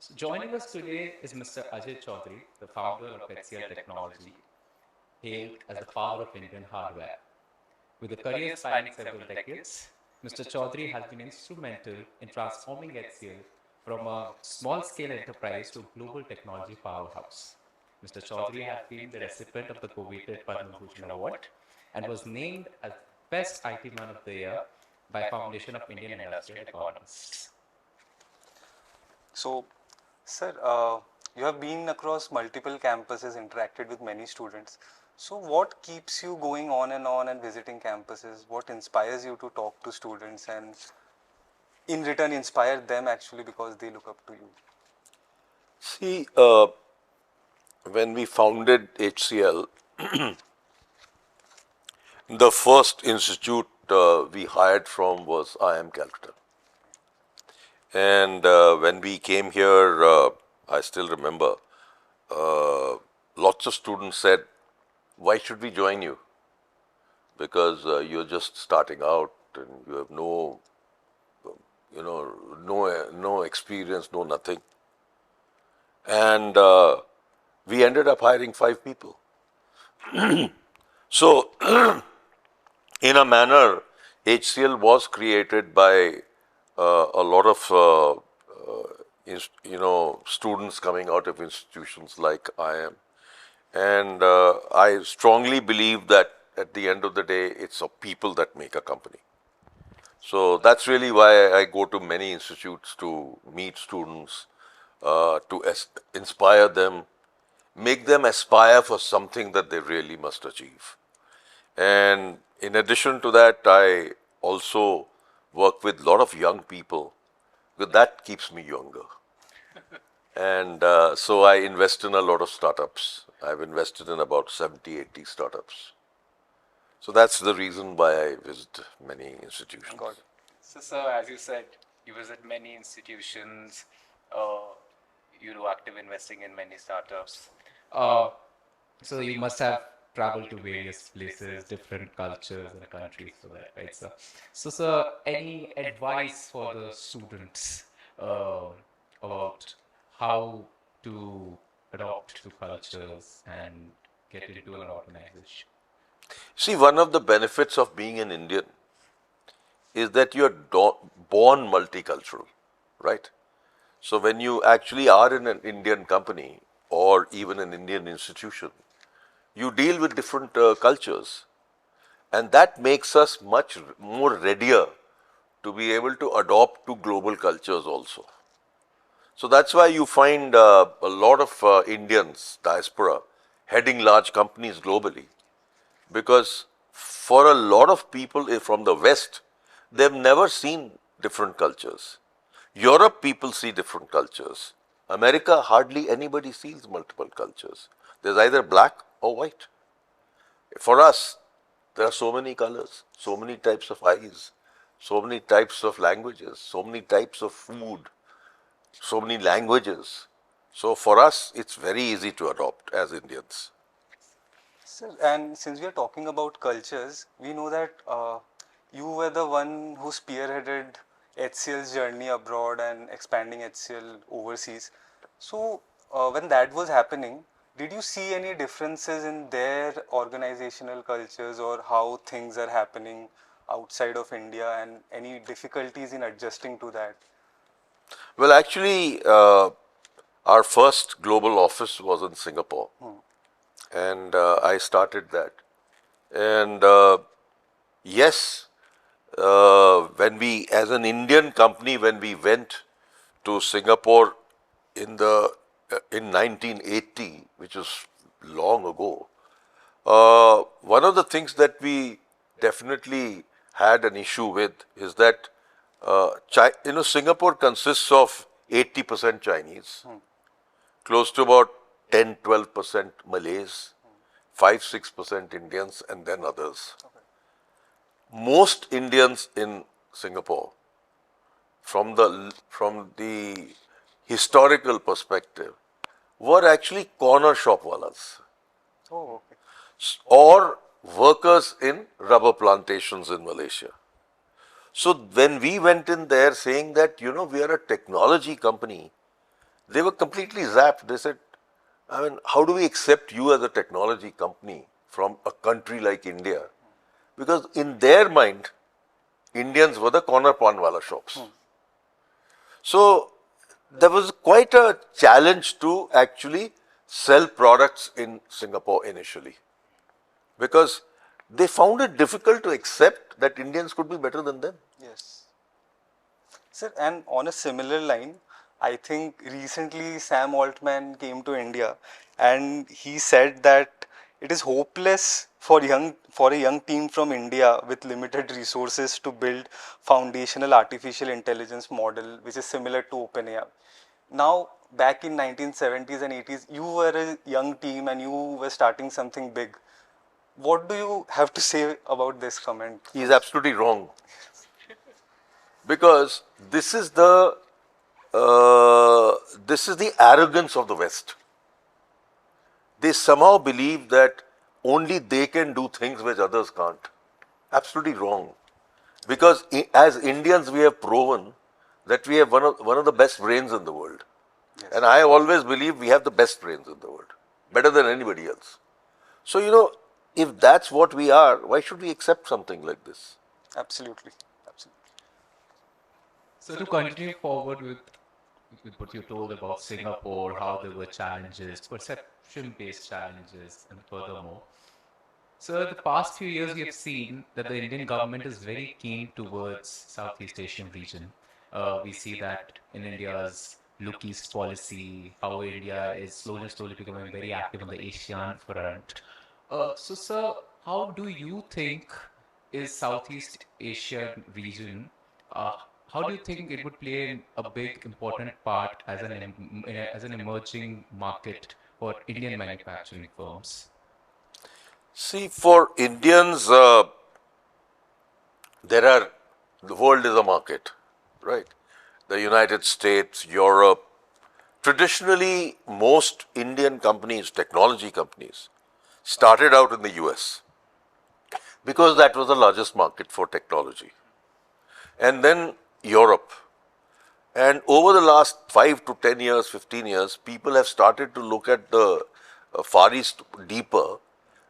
So joining us today is Mr. Ajai Chowdhry, the founder of HCL Technology, hailed as the father of Indian hardware. With a career spanning several decades, Mr. Chowdhry has been instrumental in transforming HCL from a small scale enterprise to a global technology powerhouse. Mr. Chowdhry has been the recipient of the coveted Padma Bhushan Award and was named as Best IT Man of the Year by Foundation of Indian Industrial Economists. So, sir, you have been across multiple campuses, interacted with many students. So, what keeps you going on and visiting campuses? What inspires you to talk to students and in return inspire them actually because they look up to you? See, when we founded HCL, the first institute we hired from was IIM Calcutta. And when we came here, I still remember, lots of students said, why should we join you? Because you're just starting out and you have no experience, no nothing. And we ended up hiring 5 people. So, in a manner, HCL was created by a lot of students coming out of institutions like IIM, and I strongly believe that at the end of the day, it's a people that make a company. So that's really why I go to many institutes to meet students, to inspire them, make them aspire for something that they really must achieve. And in addition to that, I also work with a lot of young people, because that keeps me younger. And so I invest in a lot of startups. I've invested in about 70, 80 startups. So that's the reason why I visit many institutions. Got it. So, sir, as you said, you visit many institutions, uh, you do active investing in many startups. Uh, so, you must have traveled to various places, different cultures and countries for that, right, sir? So, sir, any advice for the students uh, about how to adopt to cultures and get into an organization? See, one of the benefits of being an Indian is that you're born multicultural, right? So when you actually are in an Indian company or even an Indian institution, you deal with different cultures, and that makes us much more readier to be able to adopt to global cultures also. So that's why you find a lot of Indians, diaspora, heading large companies globally, because for a lot of people from the West, they've never seen different cultures. Europe, people see different cultures. America, hardly anybody sees multiple cultures. There's either black or white. For us, there are so many colors, so many types of eyes, so many types of languages, so many types of food, so many languages. So for us, it's very easy to adopt as Indians. Sir, and since we are talking about cultures, we know that you were the one who spearheaded HCL's journey abroad and expanding HCL overseas. So, when that was happening, did you see any differences in their organizational cultures or how things are happening outside of India and any difficulties in adjusting to that? Well, actually, our first global office was in Singapore, and I started that. And yes, when we, as an Indian company, when we went to Singapore in 1980, which was long ago, one of the things that we definitely had an issue with is that Singapore consists of 80% Chinese, close to about 10-12% Malays, 5-6% Indians, and then others. Most Indians in Singapore, from the historical perspective, were actually corner shop walas Oh, okay. or workers in rubber plantations in Malaysia. So when we went in there saying that, we are a technology company, They were completely zapped. They said, I mean, how do we accept you as a technology company from a country like India? Because in their mind, Indians were the corner panwala shops. So there was quite a challenge to actually sell products in Singapore initially, because they found it difficult to accept that Indians could be better than them. Yes. Sir, and on a similar line, I think recently Sam Altman came to India and he said that it is hopeless for a young team from India with limited resources to build foundational artificial intelligence model which is similar to OpenAI. Now, back in 1970s and 80s, you were a young team and you were starting something big. What do you have to say about this comment? He is absolutely wrong, because uh, this is the arrogance of the West. They somehow believe that only they can do things which others can't. Absolutely wrong. Because as Indians, we have proven that we have one of the best brains in the world. Yes. And I always believe we have the best brains in the world, better than anybody else. So, you know, if that's what we are, why should we accept something like this? Absolutely. Absolutely. So to continue forward with what you told about Singapore, how there were challenges, perception-based challenges, and furthermore. So the past few years, we have seen that the Indian government is very keen towards Southeast Asian region. We see that in India's Look East policy, how India is slowly becoming very active on the ASEAN front. So, sir, how do you think is Southeast Asian region? Uh, how do you think it would play a big important part as as an emerging market for Indian manufacturing firms? See, for Indians, the world is a market, right? The United States, Europe. Traditionally, most Indian companies, technology companies, started out in the US because that was the largest market for technology. And then Europe. And over the last 5 to 10 years, 15 years, people have started to look at the Far East deeper,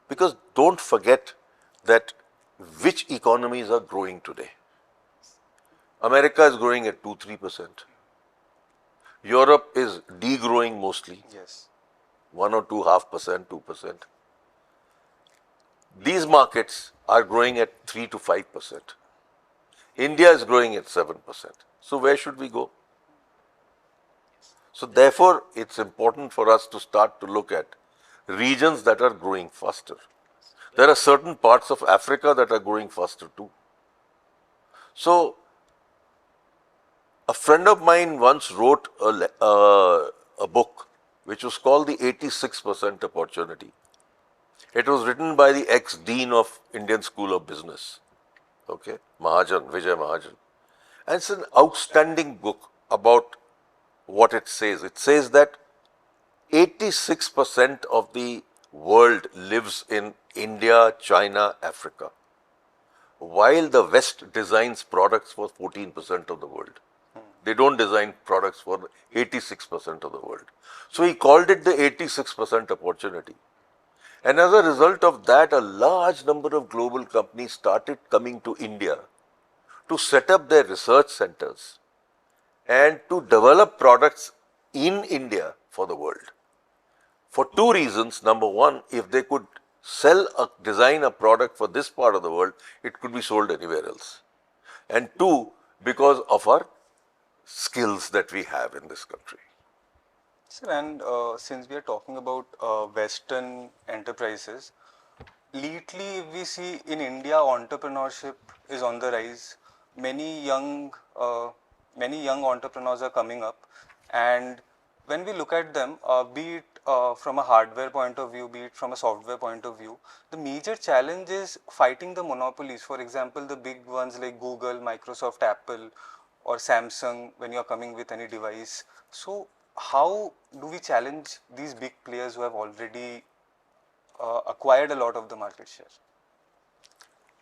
because don't forget that which economies are growing today. America is growing at 2-3%. Europe is degrowing mostly, Yes. 1 or 2.5%, 2%. These markets are growing at 3 to 5%. India is growing at 7%. So where should we go? So therefore, it's important for us to start to look at regions that are growing faster. There are certain parts of Africa that are growing faster too. So a friend of mine once wrote a book which was called the 86% Opportunity. It was written by the ex-dean of Indian School of Business, okay, Vijay Mahajan. And it's an outstanding book about what it says. It says that 86% of the world lives in India, China, Africa, while the West designs products for 14% of the world. They don't design products for 86% of the world. So he called it the 86% opportunity. And as a result of that, a large number of global companies started coming to India to set up their research centers and to develop products in India for the world. For two reasons. Number one, if they could design a product for this part of the world, it could be sold anywhere else. And two, because of our skills that we have in this country. Sir, and since we are talking about Western enterprises, lately we see in India entrepreneurship is on the rise. Many young, many young entrepreneurs are coming up, and when we look at them, be it from a hardware point of view, be it from a software point of view, the major challenge is fighting the monopolies. For example, the big ones like Google, Microsoft, Apple, or Samsung when you are coming with any device. So, how do we challenge these big players who have already acquired a lot of the market share?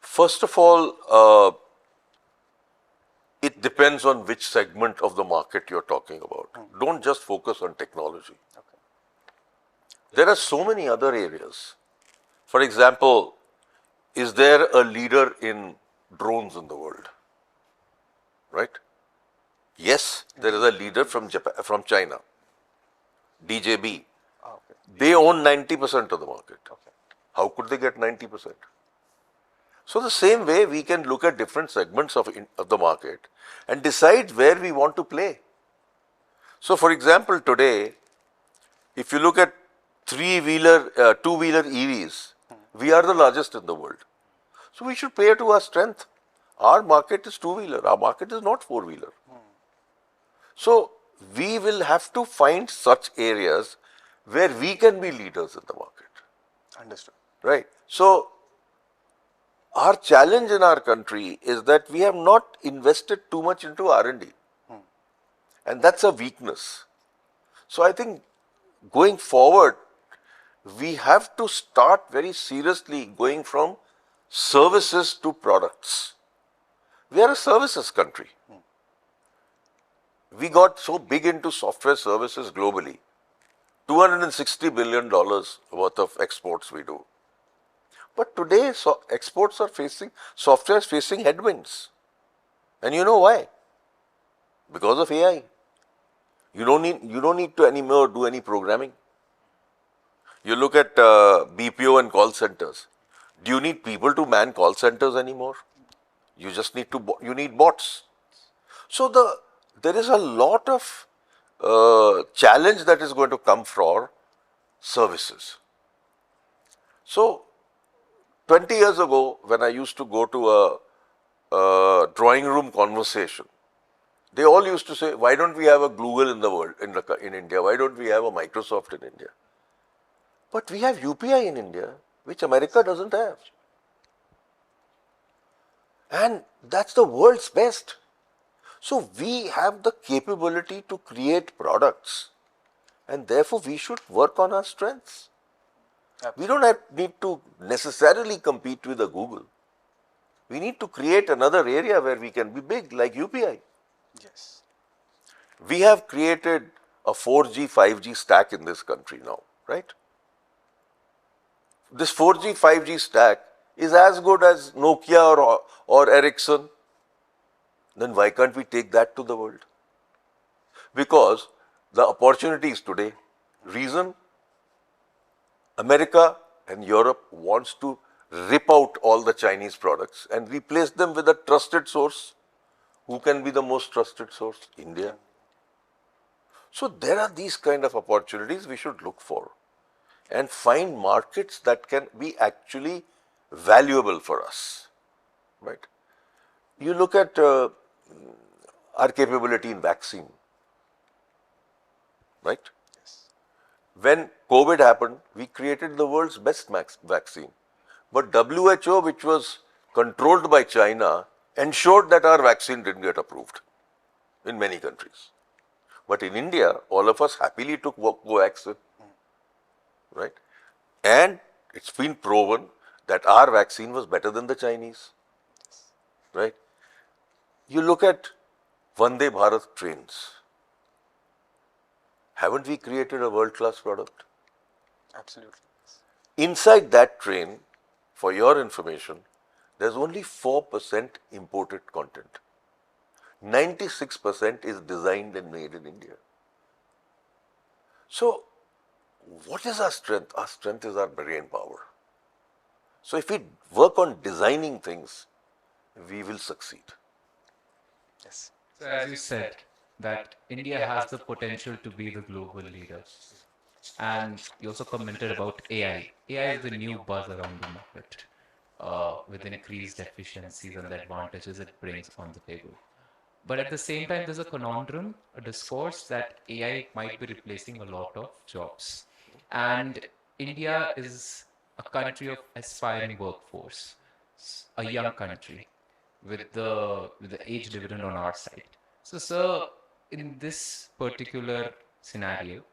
First of all, it depends on which segment of the market you're talking about. Don't just focus on technology. Okay. There are so many other areas. For example, is there a leader in drones in the world? Right? Yes, there is a leader from Japan, from China, DJB. Okay. They own 90% of the market. Okay. How could they get 90%? So the same way we can look at different segments of the market and decide where we want to play. So for example, today, if you look at two-wheeler EVs, we are the largest in the world. So we should play to our strength. Our market is two-wheeler. Our market is not four-wheeler. So we will have to find such areas where we can be leaders in the market. Understood. Right. So our challenge in our country is that we have not invested too much into R&D. And that's a weakness. So I think going forward, we have to start very seriously going from services to products. We are a services country. We got so big into software services globally. $260 billion worth of exports we do. But today, software is facing headwinds. And you know why? Because of AI. You don't need to anymore do any programming. You look at BPO and call centers. Do you need people to man call centers anymore? You just need you need bots. So there is a lot of challenge that is going to come for services. So 20 years ago, when I used to go to a drawing room conversation, they all used to say, why don't we have a Google in the world, in India? Why don't we have a Microsoft in India? But we have UPI in India, which America doesn't have. And that's the world's best. So we have the capability to create products, and therefore we should work on our strengths. Absolutely. We don't need to necessarily compete with a Google. We need to create another area where we can be big, like UPI. Yes. We have created a 4G, 5G stack in this country now, right? This 4G, 5G stack is as good as Nokia or Ericsson. Then why can't we take that to the world? Because the opportunities today, reason America and Europe wants to rip out all the Chinese products and replace them with a trusted source. Who can be the most trusted source? India. So there are these kind of opportunities we should look for and find markets that can be actually valuable for us, right? You look at our capability in vaccine, right? Yes. When COVID happened, we created the world's best vaccine. But WHO, which was controlled by China, ensured that our vaccine didn't get approved in many countries. But in India, all of us happily took Covaxin, right? And it's been proven that our vaccine was better than the Chinese, right? You look at Vande Bharat trains. Haven't we created a world-class product? Absolutely. Inside that train, for your information, there's only 4% imported content. 96% is designed and made in India. So, what is our strength? Our strength is our brain power. So, if we work on designing things, we will succeed. Yes. So, as you said, that India has the potential to be the global leader. And you also commented about AI. AI is the new buzz around the market with increased efficiencies and the advantages it brings on the table. But at the same time, there's a conundrum, a discourse that AI might be replacing a lot of jobs. And India is a country of aspiring workforce, a young country with the age dividend on our side. So, sir, in this particular scenario,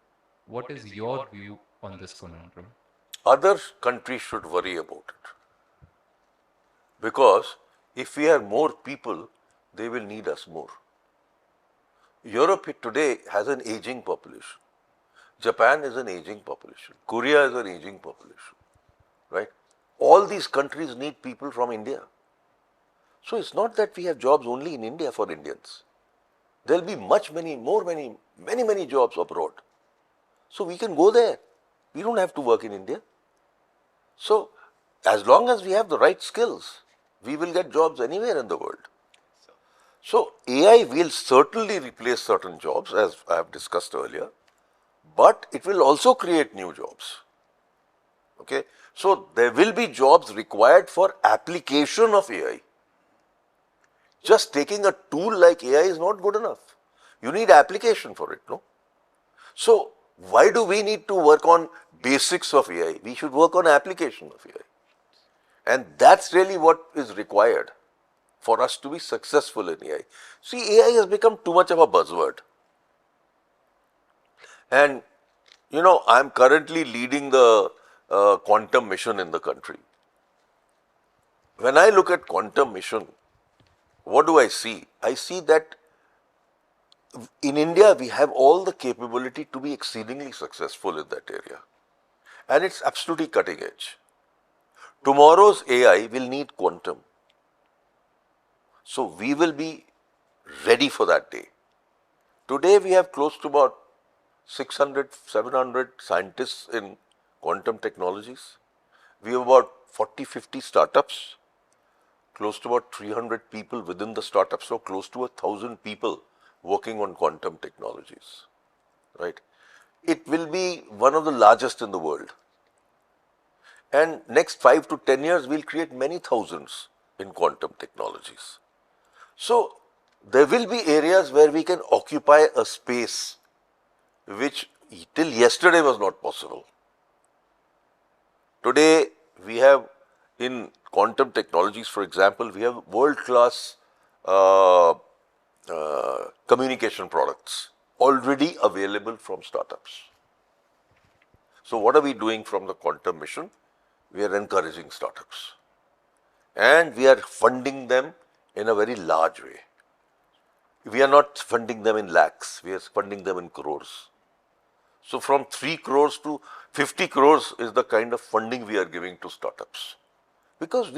what is your view on this conundrum? Other countries should worry about it. Because if we have more people, they will need us more. Europe today has an aging population. Japan is an aging population. Korea is an aging population, right? All these countries need people from India. So it's not that we have jobs only in India for Indians. There will be many jobs abroad. So we can go there. We don't have to work in India. So as long as we have the right skills, we will get jobs anywhere in the world. So AI will certainly replace certain jobs, as I have discussed earlier, but it will also create new jobs. Okay, so there will be jobs required for application of AI. Just taking a tool like AI is not good enough. You need application for it, no? So why do we need to work on basics of AI? We should work on application of AI. And that's really what is required for us to be successful in AI. See, AI has become too much of a buzzword. And, you know, I'm currently leading the quantum mission in the country. When I look at quantum mission, what do I see? I see that in India, we have all the capability to be exceedingly successful in that area. And it's absolutely cutting edge. Tomorrow's AI will need quantum. So we will be ready for that day. Today we have close to about 600, 700 scientists in quantum technologies. We have about 40, 50 startups, close to about 300 people within the startups, so close to 1,000 people working on quantum technologies, right? It will be one of the largest in the world. And next 5 to 10 years, we'll create many thousands in quantum technologies. So there will be areas where we can occupy a space which till yesterday was not possible. Today, we have in quantum technologies, for example, we have world-class communication products already available from startups. So what are we doing from the quantum mission? We are encouraging startups. And we are funding them in a very large way. We are not funding them in lakhs, we are funding them in crores. So from 3 crores to 50 crores is the kind of funding we are giving to startups. Because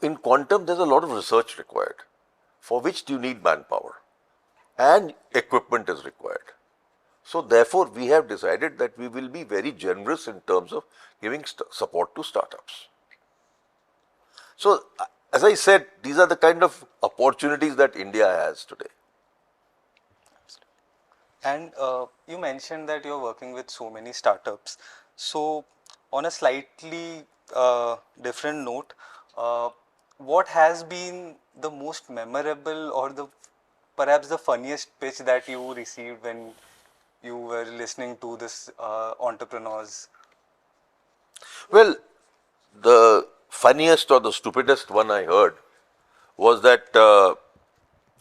in quantum, there's a lot of research required, for which you need manpower and equipment is required. So therefore, we have decided that we will be very generous in terms of giving support to startups. So as I said, these are the kind of opportunities that India has today. And you mentioned that you're working with so many startups. So on a slightly different note, what has been the most memorable or perhaps the funniest pitch that you received when you were listening to this entrepreneurs? Well, the funniest or the stupidest one I heard was that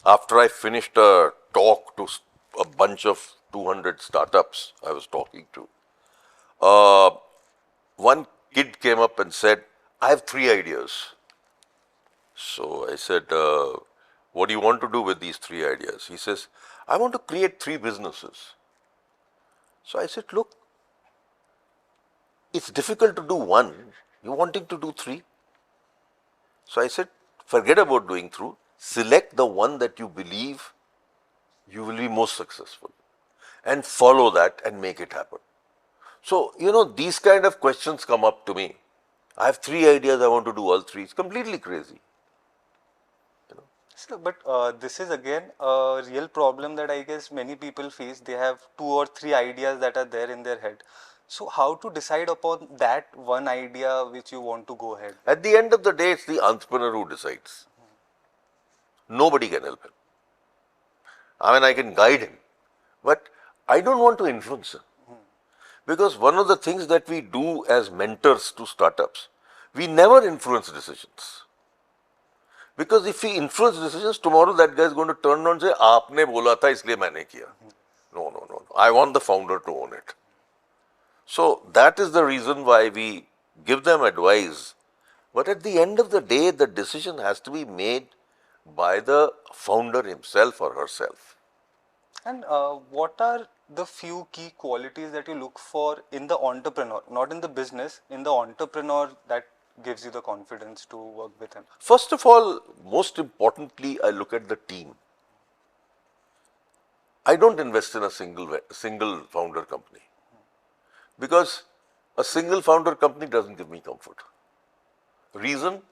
after I finished a talk to a bunch of 200 startups I was talking to, one kid came up and said, I have 3 ideas. So I said, what do you want to do with these 3 ideas? He says, I want to create 3 businesses. So I said, look, it's difficult to do 1. You're wanting to do 3. So I said, forget about doing through. Select the one that you believe you will be most successful and follow that and make it happen. So, you know, these kind of questions come up to me. I have 3 ideas, I want to do all 3. It's completely crazy. So, but this is again a real problem that I guess many people face. They have 2 or 3 ideas that are there in their head. So how to decide upon that one idea which you want to go ahead? At the end of the day, it's the entrepreneur who decides. Nobody can help him. I mean, I can guide him, but I don't want to influence him. Because one of the things that we do as mentors to startups, we never influence decisions. Because if we influence decisions, tomorrow that guy is going to turn around and say, "Aapne bola tha, isliye maine kiya." No. I want the founder to own it. So that is the reason why we give them advice. But at the end of the day, the decision has to be made by the founder himself or herself. And what are the few key qualities that you look for in the entrepreneur, not in the business, in the entrepreneur that gives you the confidence to work with him? First of all, most importantly, I look at the team. I don't invest in a single founder company because a single founder company doesn't give me comfort. Reason,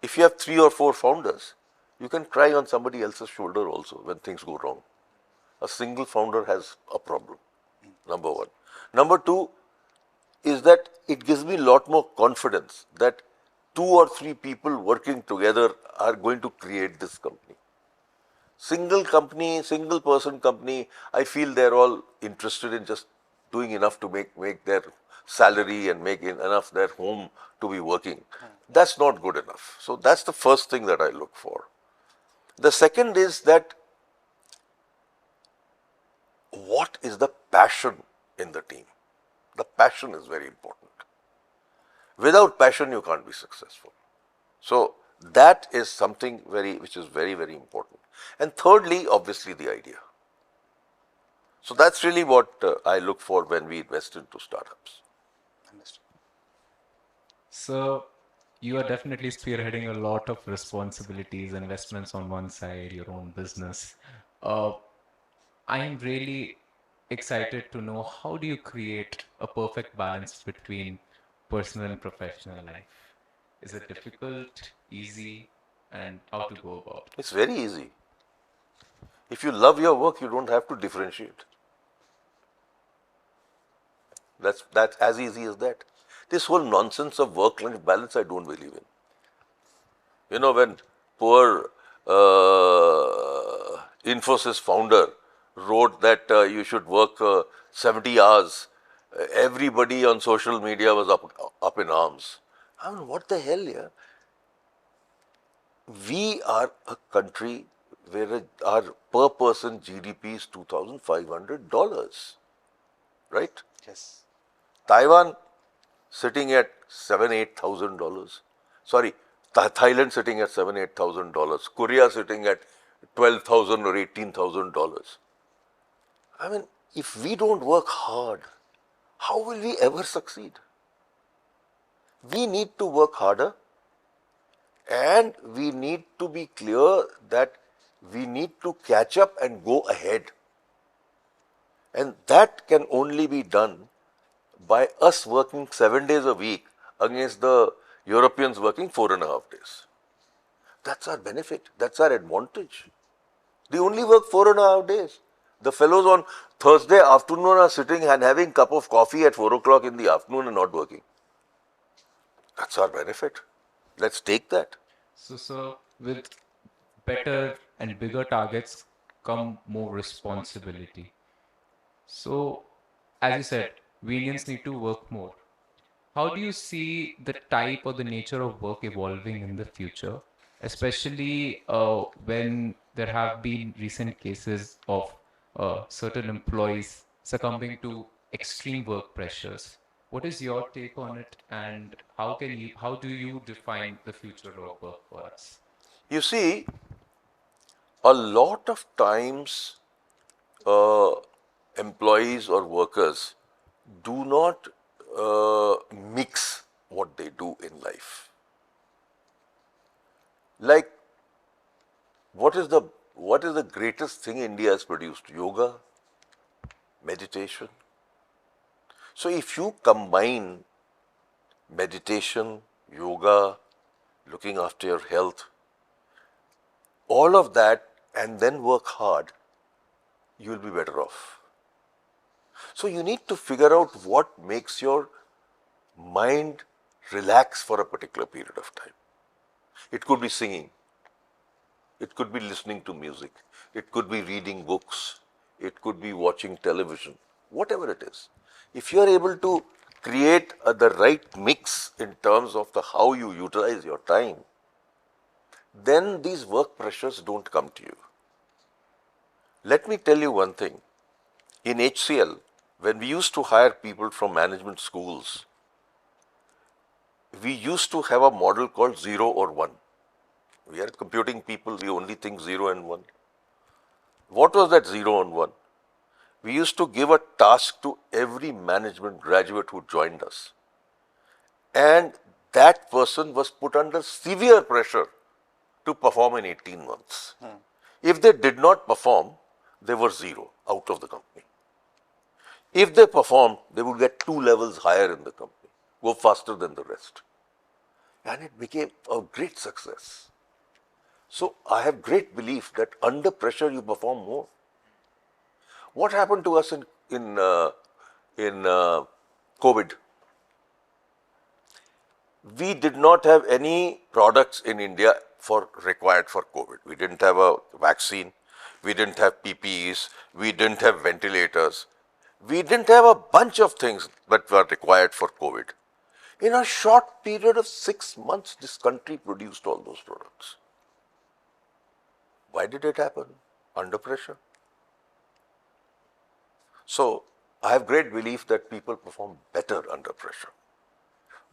if you have 3 or 4 founders, you can cry on somebody else's shoulder also when things go wrong. A single founder has a problem, number one. Number two is that it gives me a lot more confidence that 2 or 3 people working together are going to create this company. Single company, single person company, I feel they're all interested in just doing enough to make their salary and make enough their home to be working. That's not good enough. So that's the first thing that I look for. The second is that what is the passion in the team? The passion is very important. Without passion, you can't be successful. So that is something which is very, very important. And thirdly, obviously, the idea. So that's really what I look for when we invest into startups. Understood. So you are definitely spearheading a lot of responsibilities, investments on one side, your own business. Uh, I am really excited to know, how do you create a perfect balance between personal and professional life? Is it difficult, easy, and how to go about it? It's very easy. If you love your work, you don't have to differentiate. That's as easy as that. This whole nonsense of work-life balance, I don't believe in. You know, when poor Infosys founder wrote that you should work 70 hours, everybody on social media was up in arms. I mean, what the hell, yeah? We are a country where our per person GDP is $2,500, right? Yes. Taiwan sitting at $7,000-8,000. Sorry, Thailand sitting at $7,000-8,000. Korea sitting at $12,000 or $18,000. I mean, if we don't work hard, how will we ever succeed? We need to work harder, and we need to be clear that we need to catch up and go ahead. And that can only be done by us working 7 days a week against the Europeans working 4.5 days. That's our benefit. That's our advantage. They only work 4.5 days. The fellows on Thursday afternoon are sitting and having a cup of coffee at 4 o'clock in the afternoon and not working. That's our benefit. Let's take that. So with better and bigger targets come more responsibility. So, as you said, we Indians need to work more. How do you see the type or the nature of work evolving in the future, especially when there have been recent cases of certain employees succumbing to extreme work pressures? What is your take on it, and how do you define the future of work for us? You see, a lot of times uh, employees or workers do not mix what they do in life. Like, what is the greatest thing India has produced? Yoga, meditation. So if you combine meditation, yoga, looking after your health, all of that, and then work hard, you will be better off. So you need to figure out what makes your mind relax for a particular period of time. It could be singing. It could be listening to music. It could be reading books. It could be watching television. Whatever it is. If you are able to create the right mix in terms of how you utilize your time, then these work pressures don't come to you. Let me tell you one thing. In HCL, when we used to hire people from management schools, we used to have a model called 0 or 1. We are computing people, we only think 0 and 1. What was that 0 and 1? We used to give a task to every management graduate who joined us. And that person was put under severe pressure to perform in 18 months. If they did not perform, they were 0 out of the company. If they performed, they would get 2 levels higher in the company, go faster than the rest. And it became a great success. So I have great belief that under pressure you perform more. What happened to us in COVID? We did not have any products in India required for COVID. We didn't have a vaccine. We didn't have PPEs. We didn't have ventilators. We didn't have a bunch of things that were required for COVID. In a short period of 6 months, this country produced all those products. Why did it happen? Under pressure. So, I have great belief that people perform better under pressure.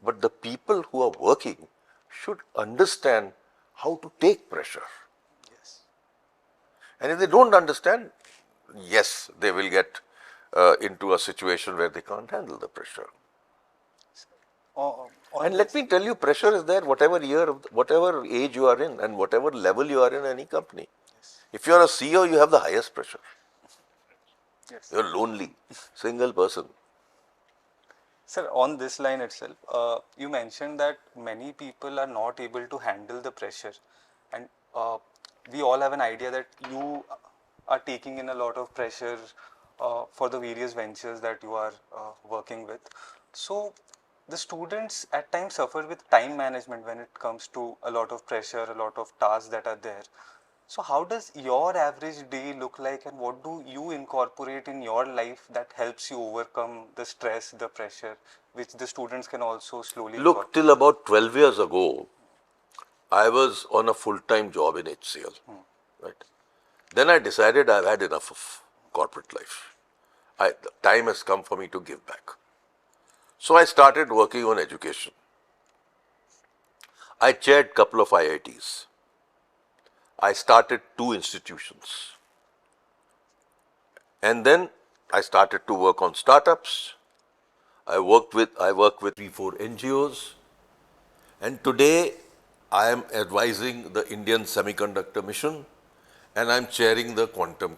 But the people who are working should understand how to take pressure. Yes. And if they don't understand, yes, they will get into a situation where they can't handle the pressure. And let me tell you, pressure is there whatever year, whatever age you are in and whatever level you are in any company. Yes. If you are a CEO, you have the highest pressure. Yes. You are lonely, single person. Sir, on this line itself, you mentioned that many people are not able to handle the pressure, and we all have an idea that you are taking in a lot of pressure for the various ventures that you are working with. So, the students at times suffer with time management when it comes to a lot of pressure, a lot of tasks that are there. So how does your average day look like, and what do you incorporate in your life that helps you overcome the stress, the pressure, which the students can also slowly Look, till about 12 years ago, I was on a full-time job in HCL. Right? Then I decided I've had enough of corporate life. The time has come for me to give back. So I started working on education. I chaired a couple of IITs. I started 2 institutions. And then I started to work on startups. I work with 3-4 NGOs. And today I am advising the Indian Semiconductor Mission and I'm chairing the Quantum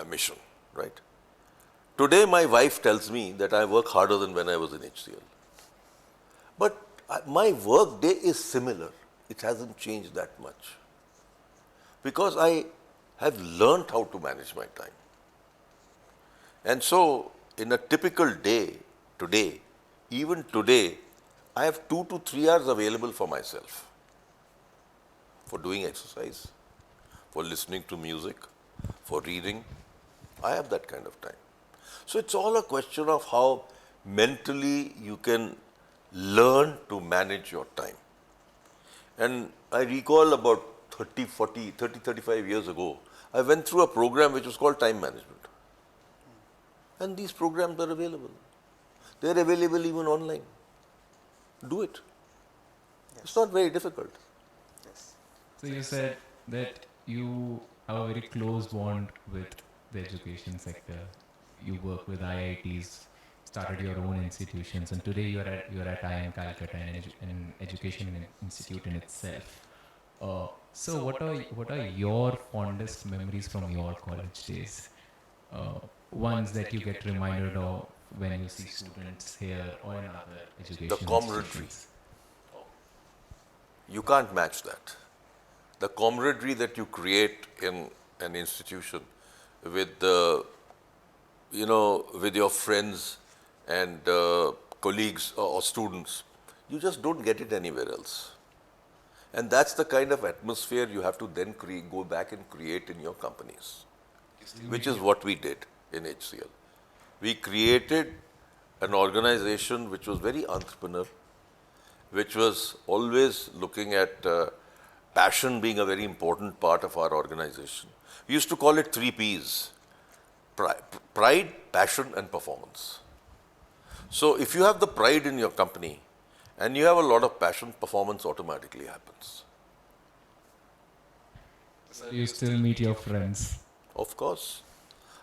Mission, right? Today my wife tells me that I work harder than when I was in HCL. But my work day is similar. It hasn't changed that much. Because I have learned how to manage my time. And so, in a typical day, today, even today, I have 2 to 3 hours available for myself. For doing exercise, for listening to music, for reading. I have that kind of time. So, it's all a question of how mentally you can learn to manage your time. And I recall about 35 years ago, I went through a program which was called time management. And these programs are available. They are available even online. Do it. Yes. It's not very difficult. Yes. So you said that you have a very close bond with the education sector. You work with IITs, started your own institutions, and today you're at IIM Calcutta, an education institute in itself. So what are your fondest memories from your college days? Ones that you get reminded of when you see students here or in other education The camaraderie. institutions? You can't match that. The camaraderie that you create in an institution with with your friends and colleagues or students, you just don't get it anywhere else. And that's the kind of atmosphere you have to then go back and create in your companies, which is what we did in HCL. We created an organization which was very entrepreneurial, which was always looking at passion being a very important part of our organization. We used to call it 3 Ps: pride, passion, and performance. So if you have the pride in your company and you have a lot of passion, performance automatically happens. So you still meet your friends. Of course.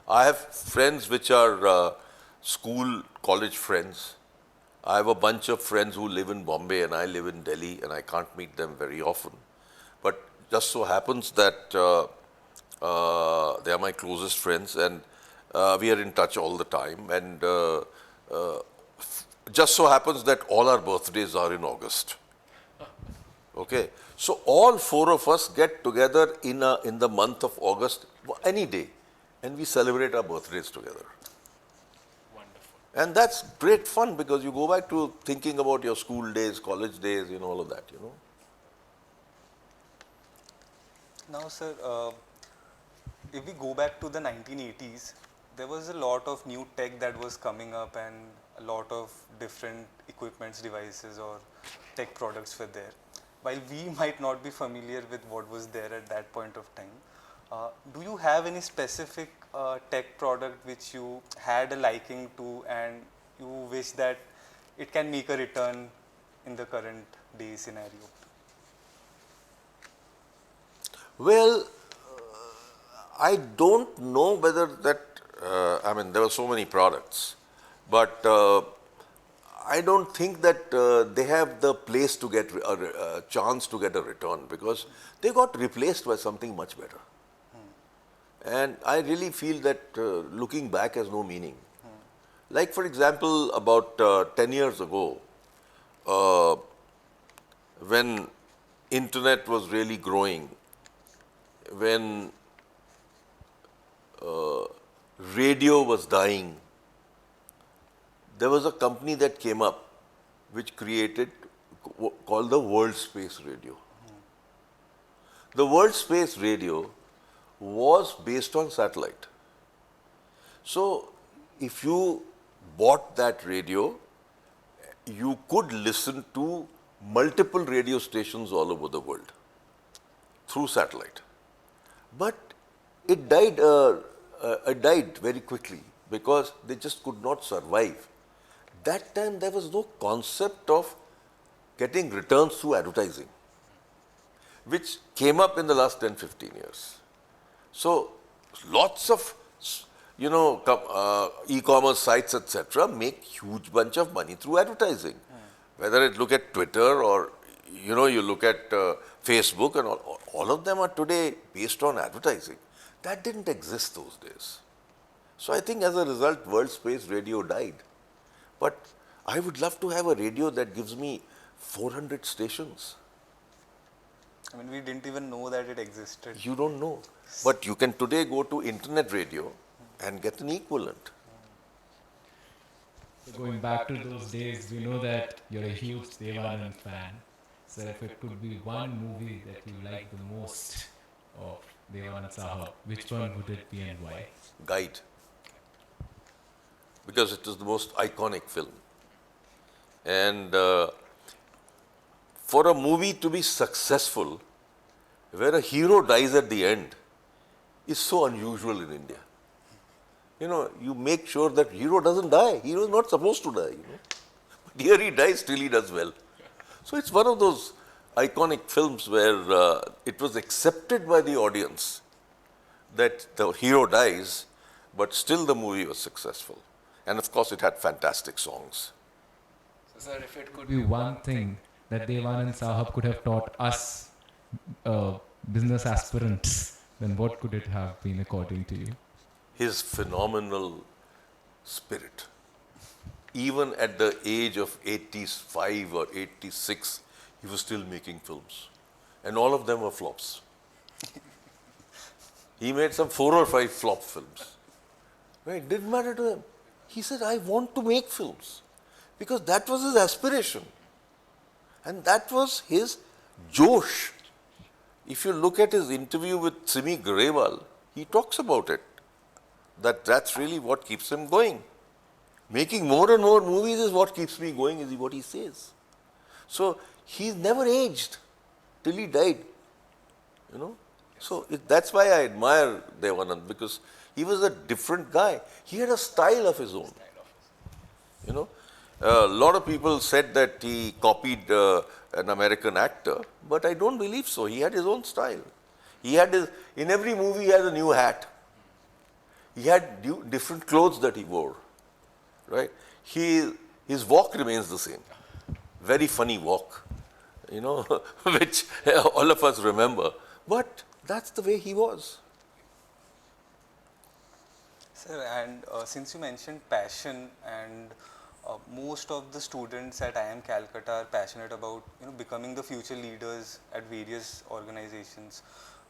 I have friends which are school, college friends. I have a bunch of friends who live in Bombay and I live in Delhi and I can't meet them very often. But just so happens that they are my closest friends and we are in touch all the time. And just so happens that all our birthdays are in August. Okay, so all four of us get together in the month of August, any day, and we celebrate our birthdays together. Wonderful. And that's great fun because you go back to thinking about your school days, college days, all of that, Now, sir, if we go back to the 1980s, there was a lot of new tech that was coming up and a lot of different equipments, devices or tech products were there. While we might not be familiar with what was there at that point of time, do you have any specific tech product which you had a liking to and you wish that it can make a return in the current day scenario? Well, I don't know whether that, there were so many products, but I don't think that they have the place to get a chance to get a return because they got replaced by something much better. And I really feel that looking back has no meaning. Like for example, about 10 years ago, when internet was really growing, when radio was dying, there was a company that came up which created called the World Space Radio. The World Space Radio was based on satellite. So if you bought that radio, you could listen to multiple radio stations all over the world through satellite. But it died very quickly because they just could not survive. That time there was no concept of getting returns through advertising, which came up in the last 10-15 years. So lots of e-commerce sites, etc., make huge bunch of money through advertising. Whether it look at Twitter or you look at Facebook, and all of them are today based on advertising. That didn't exist those days. So I think as a result, World Space Radio died. But I would love to have a radio that gives me 400 stations. I mean, we didn't even know that it existed. You don't know. But you can today go to internet radio and get an equivalent. So going back to those days, we know that you're a huge Devanand fan. So if it could be one movie that you like the most of Devanand Sahab, which one would it be and why? Guide. Because it is the most iconic film. And for a movie to be successful, where a hero dies at the end, is so unusual in India. You make sure that hero doesn't die. Hero is not supposed to die. But here he dies, still he does well. So it's one of those iconic films where it was accepted by the audience that the hero dies, but still the movie was successful. And of course, it had fantastic songs. So, sir, if it could be one thing that Devanand Sahab could have taught us business aspirants, then what could it have been according to you? His phenomenal spirit. Even at the age of 85 or 86, he was still making films. And all of them were flops. He made some 4 or 5 flop films. It didn't matter to him. He said, I want to make films. Because that was his aspiration. And that was his josh. If you look at his interview with Simi Grewal, he talks about it. That's really what keeps him going. Making more and more movies is what keeps me going, is what he says. So he's never aged till he died. So that's why I admire Devanand, because he was a different guy. He had a style of his own. A lot of people said that he copied an American actor, but I don't believe so. He had his own style. He had in every movie he had a new hat. He had different clothes that he wore, right? His walk remains the same. Very funny walk, which all of us remember. But that's the way he was. Sir, and since you mentioned passion, and most of the students at IIM Calcutta are passionate about becoming the future leaders at various organizations.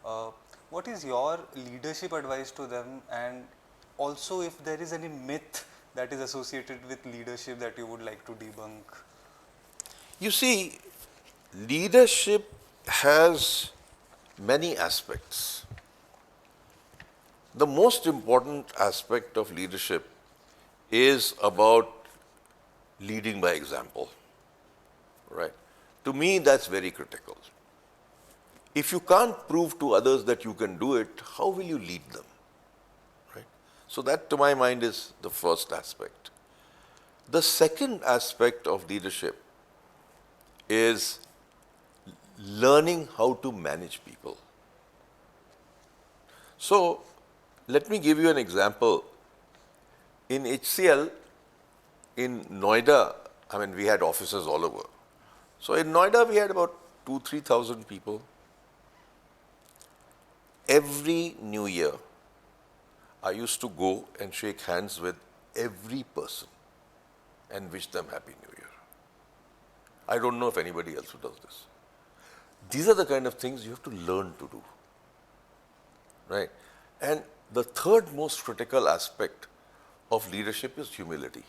Uh, what is your leadership advice to them, and also if there is any myth that is associated with leadership that you would like to debunk? You see, leadership has many aspects. The most important aspect of leadership is about leading by example, right? To me, that's very critical. If you can't prove to others that you can do it, how will you lead them, right? So that, to my mind, is the first aspect. The second aspect of leadership is learning how to manage people. So, let me give you an example. In HCL, in Noida, we had offices all over. So in Noida, we had about 2,000-3,000 people. Every new year, I used to go and shake hands with every person and wish them Happy New Year. I don't know if anybody else who does this. These are the kind of things you have to learn to do, right? And the third most critical aspect of leadership is humility.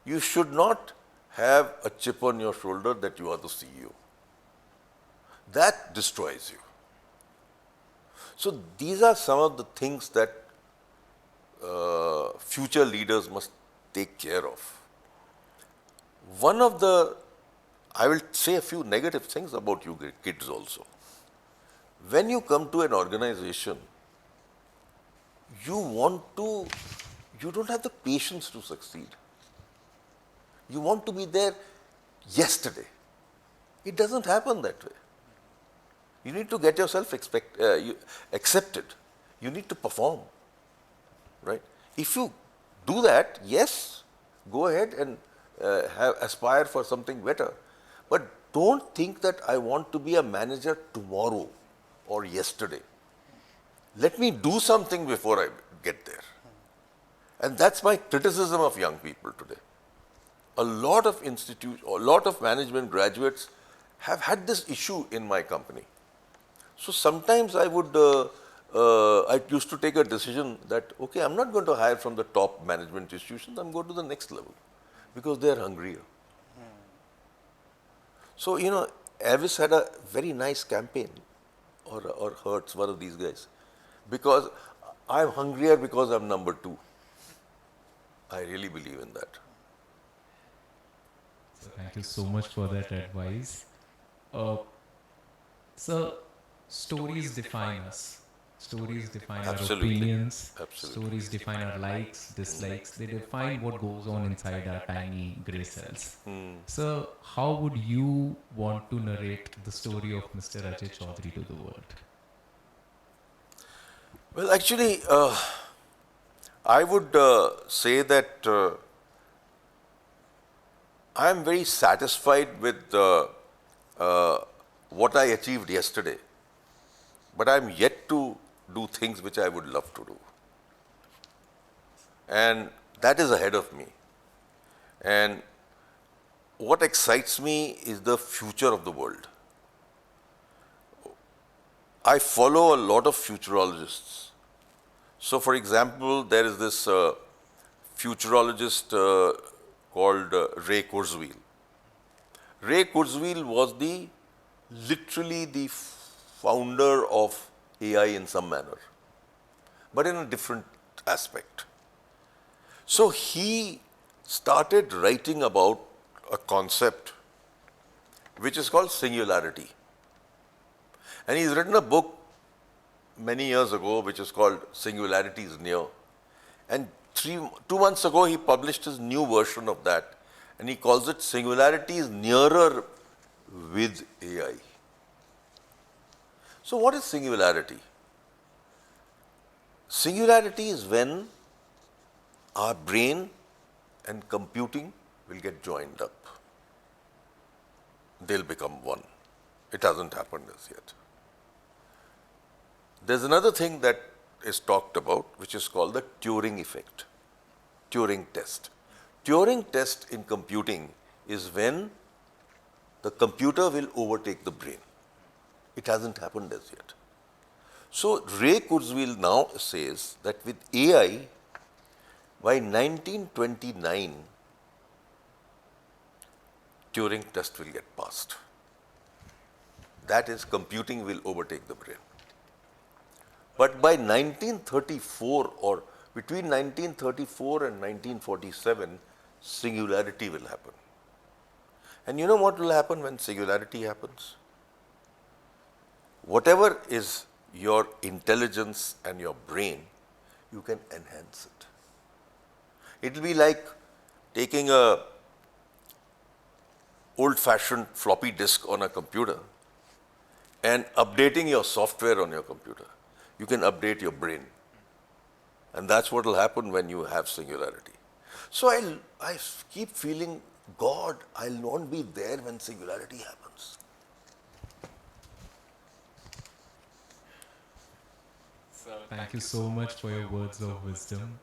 You should not have a chip on your shoulder that you are the CEO. That destroys you. So these are some of the things that future leaders must take care of. One of the, I will say a few negative things about you kids also. When you come to an organization, you don't have the patience to succeed. You want to be there yesterday. It doesn't happen that way. You need to get yourself accepted. You need to perform, right? If you do that, yes, go ahead and aspire for something better. But don't think that I want to be a manager tomorrow or yesterday. Let me do something before I get there. And that's my criticism of young people today. A lot of management graduates have had this issue in my company. So sometimes I used to take a decision that, okay, I'm not going to hire from the top management institutions, I'm going to the next level because they are hungrier. So, Avis had a very nice campaign, or Hertz, one of these guys, because I'm hungrier because I'm number 2. I really believe in that. So thank you so much for that advice. So stories define us. Stories define our opinions. Absolutely. Stories define our likes, dislikes. They define what goes on inside our tiny grey cells. So how would you want to narrate the story of Mr. Ajai Chowdhry to the world? Well, actually, I would say that I am very satisfied with what I achieved yesterday, but I am yet to do things which I would love to do. And that is ahead of me. And what excites me is the future of the world. I follow a lot of futurologists. So, for example, there is this futurologist called Ray Kurzweil. Ray Kurzweil was literally the founder of AI in some manner, but in a different aspect. So he started writing about a concept which is called singularity. And he's written a book many years ago which is called Singularity is Near. And 2 months ago he published his new version of that, and he calls it Singularity is Nearer with AI. So what is singularity? Singularity is when our brain and computing will get joined up. They'll become one. It hasn't happened as yet. There's another thing that is talked about, which is called the Turing effect, Turing test. Turing test in computing is when the computer will overtake the brain. It hasn't happened as yet. So Ray Kurzweil now says that with AI, by 1929, Turing test will get passed. That is, computing will overtake the brain. But by 1934, or between 1934 and 1947, singularity will happen. And you know what will happen when singularity happens? Whatever is your intelligence and your brain, you can enhance it. It will be like taking a old-fashioned floppy disk on a computer and updating your software on your computer. You can update your brain. And that's what will happen when you have singularity. So I keep feeling, God, I'll not be there when singularity happens. Thank you so much for your words of wisdom.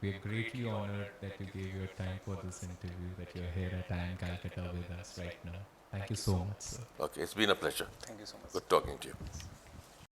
We are greatly honored that you gave your time for this interview, that you're here at IIM Calcutta with us right now. Thank you so much, sir. Okay, it's been a pleasure. Thank you so much. Good talking to you.